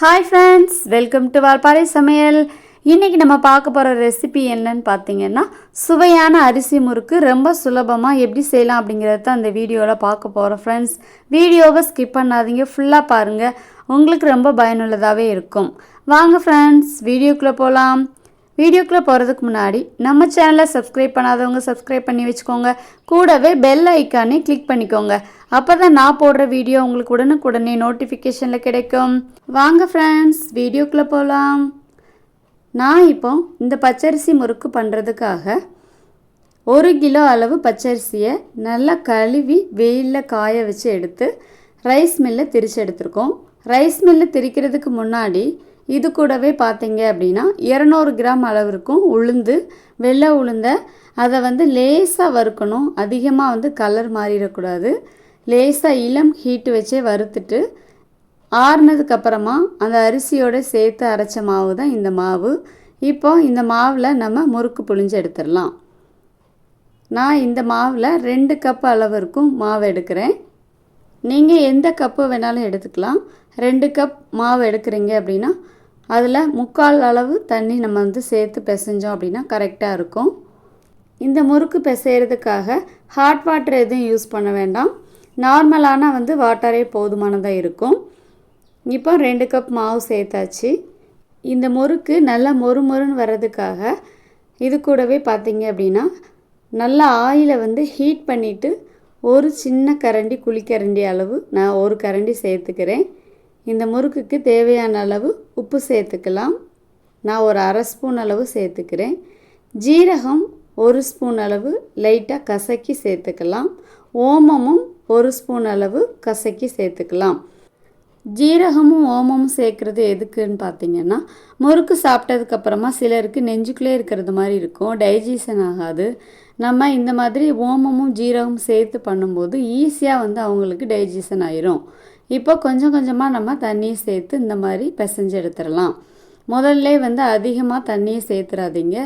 Hi friends, welcome to Valparai சமையல். இன்றைக்கி நம்ம பார்க்க போகிற ரெசிபி என்னன்னு பார்த்தீங்கன்னா, சுவையான அரிசி முறுக்கு ரொம்ப சுலபமாக எப்படி செய்யலாம் அப்படிங்கிறத தான் அந்த வீடியோவில் பார்க்க போகிறோம். ஃப்ரெண்ட்ஸ், வீடியோவை ஸ்கிப் பண்ணாதீங்க, ஃபுல்லாக பாருங்கள், உங்களுக்கு ரொம்ப பயனுள்ளதாகவே இருக்கும். வாங்க ஃப்ரெண்ட்ஸ், வீடியோக்குள்ளே போகலாம். வீடியோக்குள்ளே போகிறதுக்கு முன்னாடி நம்ம சேனலை சப்ஸ்கிரைப் பண்ணாதவங்க சப்ஸ்கிரைப் பண்ணி வச்சுக்கோங்க. கூடவே பெல் ஐக்கானே கிளிக் பண்ணிக்கோங்க. அப்போ தான் நான் போடுற வீடியோ உங்களுக்கு உடனுக்குடனே நோட்டிஃபிகேஷனில் கிடைக்கும். வாங்க ஃப்ரெண்ட்ஸ், வீடியோக்குள்ளே போகலாம். நான் இப்போ இந்த பச்சரிசி முறுக்கு பண்ணுறதுக்காக 1 கிலோ அளவு பச்சரிசியை நல்லா கழுவி வெயிலில் காய வச்சு எடுத்து ரைஸ் மில்லில் திரிச்சு எடுத்துருக்கோம். ரைஸ் மில்லில் திரிக்கிறதுக்கு முன்னாடி இது கூடவே பார்த்தீங்க அப்படின்னா 200 கிராம் அளவிற்கும் உளுந்து, வெள்ளை உளுந்தை அதை லேசாக வறுக்கணும். அதிகமாக கலர் மாறிடக்கூடாது. லேசாக இளம் ஹீட்டு வச்சே வறுத்துட்டு ஆறுனதுக்கப்புறமா அந்த அரிசியோடு சேர்த்து அரைச்ச மாவு தான் இந்த மாவு. இப்போ இந்த மாவில் நம்ம முறுக்கு புழிஞ்சு எடுத்துடலாம். நான் இந்த மாவில் 2 கப் அளவிற்கும் மாவு எடுக்கிறேன். நீங்கள் எந்த கப்பு வேணாலும் எடுத்துக்கலாம். 2 கப் மாவு எடுக்கிறீங்க அப்படின்னா அதில் 3/4 அளவு தண்ணி நம்ம சேர்த்து பிசைஞ்சோம் அப்படின்னா கரெக்டாக இருக்கும். இந்த முறுக்கு பிசைகிறதுக்காக ஹாட் வாட்டர் எதுவும் யூஸ் பண்ண வேண்டாம். நார்மலான வாட்டரே போதுமானதாக இருக்கும். இப்போ 2 கப் மாவு சேர்த்தாச்சு. இந்த முறுக்கு நல்லா மொறுமொறுன்னு வர்றதுக்காக இது கூடவே பார்த்தீங்க அப்படின்னா நல்லா ஆயிலை ஹீட் பண்ணிவிட்டு ஒரு சின்ன கரண்டி குழிக்கரண்டி அளவு நான் ஒரு கரண்டி சேர்த்துக்கிறேன். இந்த முறுக்குக்கு தேவையான அளவு உப்பு சேர்த்துக்கலாம். நான் ஒரு 1/2 ஸ்பூன் அளவு சேர்த்துக்கிறேன். ஜீரகம் 1 ஸ்பூன் அளவு லைட்டாக கசக்கி சேர்த்துக்கலாம். ஓமமும் 1 ஸ்பூன் அளவு கசக்கி சேர்த்துக்கலாம். ஜீரகமும் ஓமமும் சேர்க்குறது எதுக்குன்னு பார்த்தீங்கன்னா, முறுக்கு சாப்பிட்டதுக்கப்புறமா சிலருக்கு நெஞ்சுக்குள்ளே இருக்கிறது மாதிரி இருக்கும், டைஜஷன் ஆகாது. நம்ம இந்த மாதிரி ஓமமும் ஜீரகமும் சேர்த்து பண்ணும்போது ஈஸியாக அவங்களுக்கு டைஜஷன் ஆயிரும். இப்போ கொஞ்சம் கொஞ்சமாக நம்ம தண்ணியை சேர்த்து இந்த மாதிரி பிசைஞ்சு எடுத்துடலாம். முதல்ல அதிகமாக தண்ணியை சேர்த்துறாதீங்க,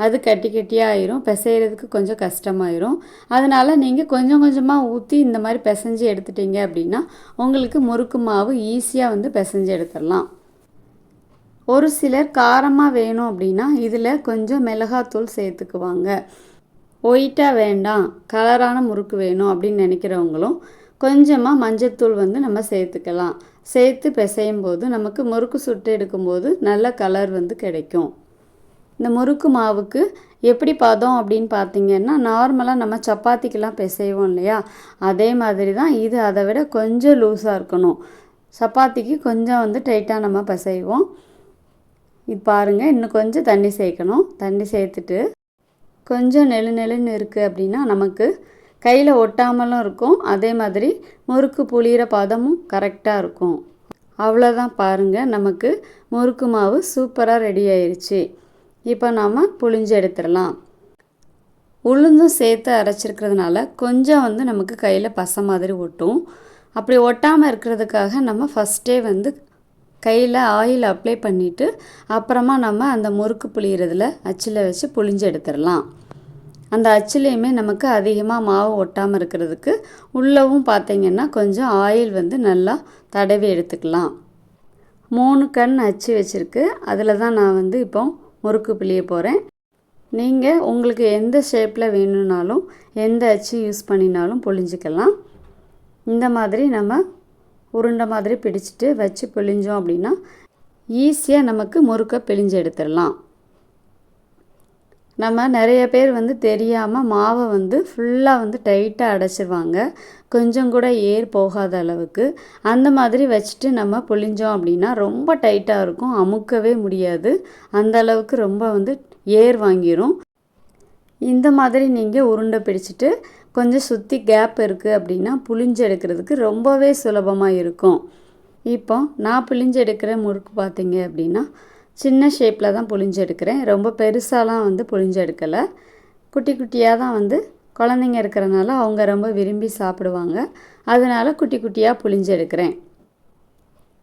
அது கட்டி கட்டியாக ஆயிரும், பிசைகிறதுக்கு கொஞ்சம் கஷ்டமாயிரும். அதனால் நீங்கள் கொஞ்சம் கொஞ்சமாக ஊற்றி இந்த மாதிரி பிசைஞ்சு எடுத்துட்டீங்க அப்படின்னா உங்களுக்கு முறுக்கு மாவு ஈஸியாக பிசைஞ்சு எடுத்துடலாம். ஒரு சிலர் காரமாக வேணும் அப்படின்னா இதில் கொஞ்சம் மிளகாத்தூள் சேர்த்துக்குவாங்க. ஒயிட்டாக வேண்டாம், கலரான முறுக்கு வேணும் அப்படின்னு நினைக்கிறவங்களும் கொஞ்சமாக மஞ்சத்தூள் நம்ம சேர்த்துக்கலாம். சேர்த்து பிசையும் போது நமக்கு முறுக்கு சுட்டு எடுக்கும்போது நல்ல கலர் கிடைக்கும். இந்த முறுக்கு மாவுக்கு எப்படி பதம் அப்படின்னு பார்த்தீங்கன்னா, நார்மலாக நம்ம சப்பாத்திக்கெல்லாம் பிசைவோம் இல்லையா, அதே மாதிரி தான் இது. அதை விட கொஞ்சம் லூஸாக இருக்கணும். சப்பாத்திக்கு கொஞ்சம் டைட்டாக நம்ம பிசைவோம். இது பாருங்கள், இன்னும் கொஞ்சம் தண்ணி சேர்க்கணும். தண்ணி சேர்த்துட்டு கொஞ்சம் நெழுன்னு இருக்குது அப்படின்னா நமக்கு கையில் ஒட்டாமலும் இருக்கும், அதே மாதிரி முறுக்கு புளிகிற பதமும் கரெக்டாக இருக்கும். அவ்வளோதான், பாருங்கள், நமக்கு முறுக்கு மாவு சூப்பராக ரெடி ஆயிடுச்சு. இப்போ நாம் புளிஞ்சு எடுத்துடலாம். உளுந்தும் சேர்த்து அரைச்சிருக்கிறதுனால கொஞ்சம் நமக்கு கையில் பசை மாதிரி ஒட்டும். அப்படி ஒட்டாமல் இருக்கிறதுக்காக நம்ம ஃபஸ்ட்டே கையில் ஆயில் அப்ளை பண்ணிவிட்டு அப்புறமா நம்ம அந்த முறுக்கு புளிகிறதுல அச்சில் வச்சு புளிஞ்சு எடுத்துடலாம். அந்த அச்சுலேயுமே நமக்கு அதிகமாக மாவு ஒட்டாமல் இருக்கிறதுக்கு உள்ளவும் பார்த்திங்கன்னா கொஞ்சம் ஆயில் நல்லா தடவி எடுத்துக்கலாம். 3 கண் அச்சு வச்சுருக்கு, அதில் தான் நான் இப்போ முறுக்கு புளிய போகிறேன். நீங்கள் உங்களுக்கு எந்த ஷேப்பில் வேணும்னாலும் எந்த அச்சு யூஸ் பண்ணினாலும் புளிஞ்சிக்கலாம். இந்த மாதிரி நம்ம உருண்டை மாதிரி பிடிச்சிட்டு வச்சு புளிஞ்சோம் அப்படின்னா ஈஸியாக நமக்கு முறுக்கை பிழிஞ்சு எடுத்துடலாம். நம்ம நிறைய பேர் தெரியாமல் மாவை ஃபுல்லாக டைட்டாக அடைச்சிருவாங்க, கொஞ்சம் கூட ஏர் போகாத அளவுக்கு. அந்த மாதிரி வச்சுட்டு நம்ம புளிஞ்சோம் அப்படின்னா ரொம்ப டைட்டாக இருக்கும், அமுக்கவே முடியாது, அந்த அளவுக்கு ரொம்ப ஏர் வாங்கிரும். இந்த மாதிரி நீங்கள் உருண்டை பிடிச்சிட்டு கொஞ்சம் சுற்றி கேப் இருக்குது அப்படின்னா புளிஞ்சு எடுக்கிறதுக்கு ரொம்பவே சுலபமாக இருக்கும். இப்போ நான் புளிஞ்சு எடுக்கிற முறுக்கு பார்த்தீங்க அப்படின்னா சின்ன ஷேப்பில் தான் புளிஞ்சு எடுக்கிறேன். ரொம்ப பெருசாலாம் புளிஞ்சு எடுக்கலை. குட்டி குட்டியாக தான் குழந்தைங்க இருக்கிறனால அவங்க ரொம்ப விரும்பி சாப்பிடுவாங்க, அதனால் குட்டி குட்டியாக புளிஞ்சு எடுக்கிறேன்.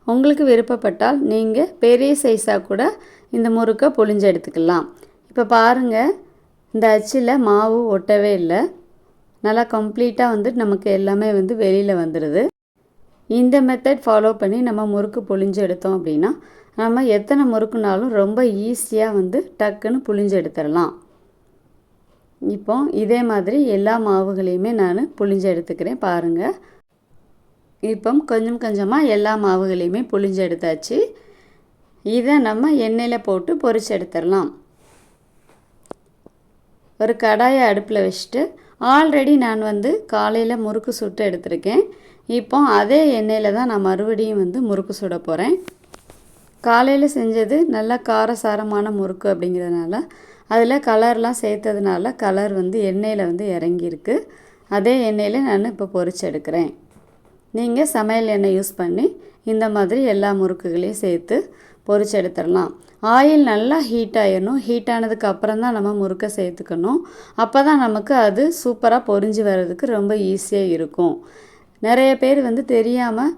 உங்களுக்கு விருப்பப்பட்டால் நீங்கள் பெரிய சைஸாக கூட இந்த முறுக்கை புளிஞ்சு எடுத்துக்கலாம். இப்போ பாருங்கள், இந்த அச்சில் மாவு ஒட்டவே இல்லை, நல்லா கம்ப்ளீட்டாக நமக்கு எல்லாமே வெளியில் வந்துடுது. இந்த மெத்தட் ஃபாலோ பண்ணி நம்ம முறுக்கு புழிஞ்சு எடுத்தோம் அப்படின்னா நம்ம எத்தனை முறுக்குனாலும் ரொம்ப ஈஸியாக வந்து டக்குன்னு புழிஞ்சு எடுத்துடலாம். இப்போ இதே மாதிரி எல்லா மாவுகளையுமே நான் புழிஞ்சு எடுத்துக்கிறேன் பாருங்கள். இப்போ கொஞ்சம் கொஞ்சமாக எல்லா மாவுகளையுமே புழிஞ்சு எடுத்தாச்சு. இதை நம்ம எண்ணெயில் போட்டு பொரிச்சு எடுத்துடலாம். ஒரு கடாயை அடுப்பில் வச்சுட்டு ஆல்ரெடி நான் வந்து காலையில் முறுக்கு சுட்டு எடுத்திருக்கேன். இப்போ அதே எண்ணெயில் தான் நான் மறுபடியும் வந்து முறுக்கு சுட போகிறேன். காலையில் செஞ்சது நல்லா காரசாரமான முறுக்கு அப்படிங்கிறதுனால அதில் கலர்லாம் சேர்த்ததுனால கலர் வந்து எண்ணெயில் வந்து இறங்கியிருக்கு. அதே எண்ணெயில் நான் இப்போ பொரிச்சு எடுக்கிறேன். நீங்கள் சமையல் எண்ணெய் யூஸ் பண்ணி இந்த மாதிரி எல்லா முறுக்குகளையும் சேர்த்து பொரிச்சு எடுத்துடலாம். ஆயில் நல்லா ஹீட் ஆகிடணும். ஹீட் ஆனதுக்கு அப்புறம் தான் நம்ம முறுக்கை சேர்த்துக்கணும். அப்போ தான் நமக்கு அது சூப்பராக பொரிஞ்சு வர்றதுக்கு ரொம்ப ஈஸியாக இருக்கும். நிறைய பேர் வந்து தெரியாமல்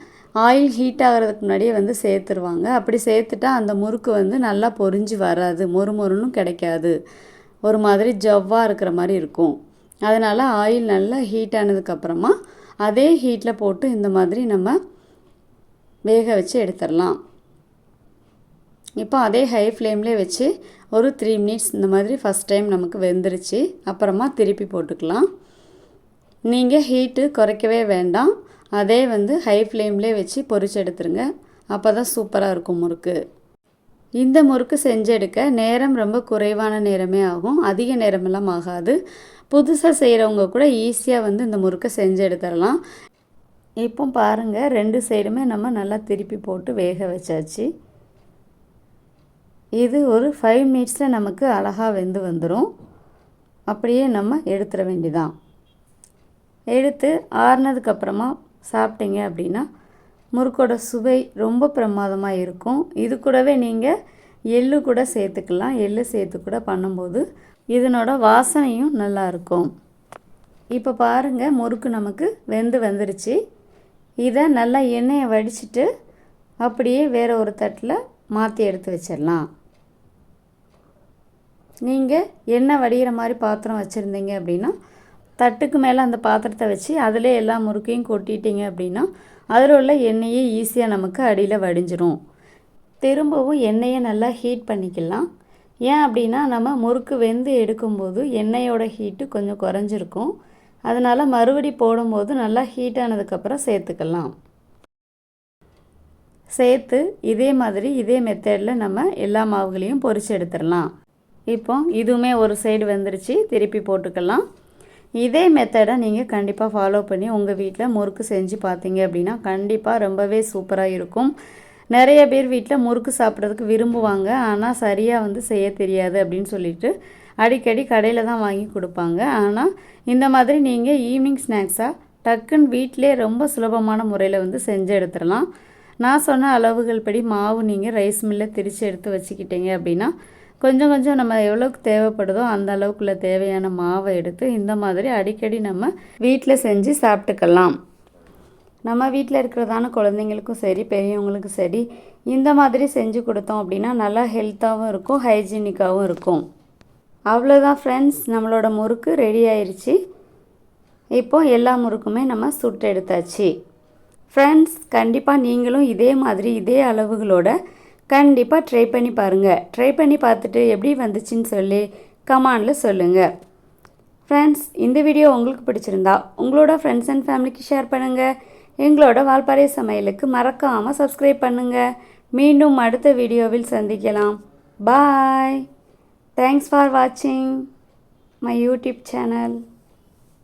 ஆயில் ஹீட் ஆகிறதுக்கு முன்னாடியே வந்து சேர்த்துருவாங்க. அப்படி சேர்த்துட்டா அந்த முறுக்கு வந்து நல்லா பொரிஞ்சு வராது, மொறுமொறுன்னு கிடைக்காது, ஒரு மாதிரி ஜவ்வாக இருக்கிற மாதிரி இருக்கும். அதனால் ஆயில் நல்லா ஹீட் ஆனதுக்கப்புறமா அதே ஹீட்டில் போட்டு இந்த மாதிரி நம்ம வேக வச்சு எடுத்துடலாம். இப்போ அதே ஹை ஃப்ளேம்லேயே வச்சு ஒரு 3 மினிட்ஸ் இந்த மாதிரி ஃபஸ்ட் டைம் நமக்கு வெந்துருச்சு. அப்புறமா திருப்பி போட்டுக்கலாம். நீங்கள் ஹீட்டு குறைக்கவே வேண்டாம். அதே வந்து ஹை ஃப்ளேம்லேயே வச்சு பொரிச்சு எடுத்துருங்க. அப்போ தான் சூப்பராக இருக்கும் முறுக்கு. இந்த முறுக்கு செஞ்சு எடுக்க நேரம் ரொம்ப குறைவான நேரமே ஆகும், அதிக நேரமெல்லாம் ஆகாது. புதுசாக செய்கிறவங்க கூட ஈஸியாக வந்து இந்த முறுக்கை செஞ்சு எடுத்துடலாம். இப்போ பாருங்கள், 2 சைடுமே நம்ம நல்லா திருப்பி போட்டு வேக வச்சாச்சு. இது ஒரு 5 மினிட்ஸில் நமக்கு அழகாக வெந்து வந்துடும். அப்படியே நம்ம எடுத்துட வேண்டியதான். எடுத்து ஆறுனதுக்கப்புறமா சாப்பிட்டீங்க அப்படின்னா முறுக்கோட சுவை ரொம்ப பிரமாதமாக இருக்கும். இது கூடவே நீங்கள் எள்ளு கூட சேர்த்துக்கலாம். எள்ளு சேர்த்து கூட பண்ணும்போது இதனோட வாசனையும் நல்லாயிருக்கும். இப்போ பாருங்கள், முறுக்கு நமக்கு வந்துருச்சு. இதை நல்லா எண்ணெயை வடிச்சிட்டு அப்படியே வேறு ஒரு தட்டில் மாற்றி எடுத்து வச்சிடலாம். நீங்கள் எண்ணெய் வடிகிற மாதிரி பாத்திரம் வச்சுருந்தீங்க அப்படின்னா தட்டுக்கு மேலே அந்த பாத்திரத்தை வச்சு அதிலே எல்லா முறுக்கையும் கொட்டிட்டீங்க அப்படின்னா அதில் உள்ள எண்ணெயே ஈஸியாக நமக்கு அடியில் வடிஞ்சிரும். திரும்பவும் எண்ணெயை நல்லா ஹீட் பண்ணிக்கலாம். ஏன் அப்படின்னா நம்ம முறுக்கு வெந்து எடுக்கும்போது எண்ணெயோட ஹீட்டு கொஞ்சம் குறைஞ்சிருக்கும். அதனால் மறுபடி போடும்போது நல்லா ஹீட் ஆனதுக்கப்புறம் சேர்த்துக்கலாம். சேர்த்து இதே மாதிரி இதே மெத்தடில் நம்ம எல்லா மாவுகளையும் பொரிச்சு எடுத்துடலாம். இப்போ இதுவுமே ஒரு சைடு வந்துருச்சு, திருப்பி போட்டுக்கலாம். இதே மெத்தடை நீங்கள் கண்டிப்பாக ஃபாலோ பண்ணி உங்கள் வீட்டில் முறுக்கு செஞ்சு பார்த்தீங்க அப்படின்னா கண்டிப்பாக ரொம்பவே சூப்பராக இருக்கும். நிறைய பேர் வீட்டில் முறுக்கு சாப்பிட்றதுக்கு விரும்புவாங்க, ஆனால் சரியாக வந்து செய்ய தெரியாது அப்படின்னு சொல்லிட்டு அடிக்கடி கடையில் தான் வாங்கி கொடுப்பாங்க. ஆனால் இந்த மாதிரி நீங்கள் ஈவினிங் ஸ்நாக்ஸாக டக்குன்னு வீட்டிலே ரொம்ப சுலபமான முறையில் வந்து செஞ்சு எடுத்துடலாம். நான் சொன்ன அளவுகள் படி மாவு நீங்கள் ரைஸ் மில்லில் திரித்து எடுத்து வச்சுக்கிட்டீங்க அப்படின்னா கொஞ்சம் கொஞ்சம் நம்ம எவ்வளோக்கு தேவைப்படுதோ அந்த அளவுக்குள்ள தேவையான மாவை எடுத்து இந்த மாதிரி அடிக்கடி நம்ம வீட்டில் செஞ்சு சாப்பிட்டுக்கலாம். நம்ம வீட்டில் இருக்கிறதான குழந்தைங்களுக்கும் சரி பெரியவங்களுக்கும் சரி இந்த மாதிரி செஞ்சு கொடுத்தோம் அப்படின்னா நல்லா ஹெல்த்தாகவும் இருக்கும், ஹைஜீனிக்காகவும் இருக்கும். அவ்வளோதான் ஃப்ரெண்ட்ஸ், நம்மளோட முறுக்கு ரெடி ஆயிடுச்சு. இப்போ எல்லா முறுக்குமே நம்ம சுட்டு எடுத்தாச்சு. ஃப்ரெண்ட்ஸ், கண்டிப்பாக நீங்களும் இதே மாதிரி இதே அளவுகளோட கண்டிப்பாக ட்ரை பண்ணி பாருங்கள். ட்ரை பண்ணி பார்த்துட்டு எப்படி வந்துச்சுன்னு சொல்லி கமெண்டில் சொல்லுங்கள். ஃப்ரெண்ட்ஸ், இந்த வீடியோ உங்களுக்கு பிடிச்சிருந்தா உங்களோட ஃப்ரெண்ட்ஸ் அண்ட் ஃபேமிலிக்கு ஷேர் பண்ணுங்கள். எங்களோட வால்பாறை சமையலுக்கு மறக்காமல் சப்ஸ்கிரைப் பண்ணுங்கள். மீண்டும் அடுத்த வீடியோவில் சந்திக்கலாம். பாய். தேங்க்ஸ் ஃபார் வாட்சிங் மை யூடியூப் சேனல்.